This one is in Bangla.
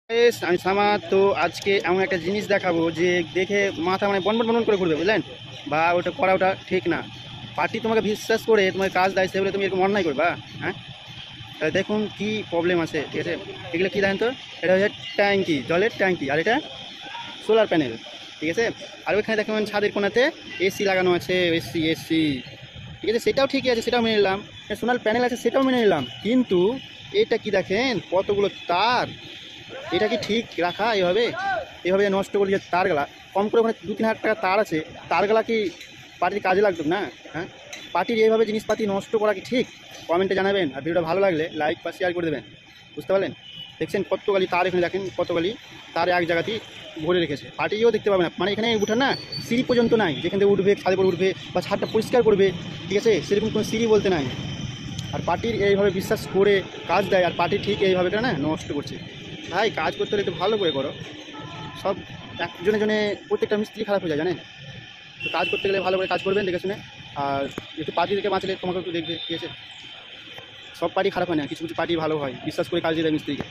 আমি সামা তো আজকে এমন একটা জিনিস দেখাবো যে দেখে মাথা মানে বনবন বনবন করে ঘুরবে, বুঝলেন? বা ওটা করা ওটা ঠিক না। পার্টি তোমাকে বিশ্বাস করে তোমাকে কাজ দেয়, সেগুলো তুমি এরকম অন্যায় করবা? হ্যাঁ, তাহলে দেখুন কি প্রবলেম আছে, ঠিক আছে? এগুলো কী জানেন তো? এটা হচ্ছে ট্যাঙ্কি, জলের ট্যাঙ্কি, আর এটা সোলার প্যানেল, ঠিক আছে? আর ওইখানে দেখুন ছাদের কোণাতে এসি লাগানো আছে, এসি এসি, ঠিক আছে? সেটাও ঠিকই আছে, সেটাও মেনে নিলাম। সোলার প্যানেল আছে, সেটাও মেনে নিলাম, কিন্তু এটা কি দেখেন কতগুলো তার? এটা কি ঠিক রাখা? এভাবে এভাবে নষ্ট করে যে তারগুলা, কম করে ওখানে 2-3 হাজার টাকা তার আছে, তারগুলা কি পার্টির কাজে লাগতো না? হ্যাঁ, পার্টির এইভাবে জিনিসপাতি নষ্ট করা কি ঠিক? কমেন্টে জানাবেন, আর ভিডিওটা ভালো লাগলে লাইক বা শেয়ার করে দেবেন। বুঝতে পারলেন? দেখছেন কতগুলি তার, এখানে দেখেন কতগুলি তার এক জায়গাতেই ভরে রেখেছে। পার্টিও দেখতে পাবে না, মানে এখানে উঠার না সিঁড়ি পর্যন্ত নাই, যেখান থেকে উঠবে, ছাদে করে উঠবে বা ছাদটা পরিষ্কার করবে, ঠিক আছে? সেরকম কোনো সিঁড়ি বলতে নাই। আর পার্টির এইভাবে বিশ্বাস করে কাজ দেয়, আর পার্টি ঠিক এইভাবে না নষ্ট করছে। ভাই, কাজ করতে হলে একটু ভালো করে করো। সব একজনে জনে প্রত্যেকটা মিস্ত্রি খারাপ হয়ে যায়, জানেন? তো কাজ করতে গেলে ভালো করে কাজ করবেন দেখে শুনে। আর একটু পার্টি থেকে বাঁচলে তোমাকে একটু দেখবে, ঠিক আছে? সব পার্টি খারাপ হয় না, কিছু কিছু পার্টি ভালো হয়, বিশ্বাস করে কাজ দিয়ে দেয় মিস্ত্রিকে।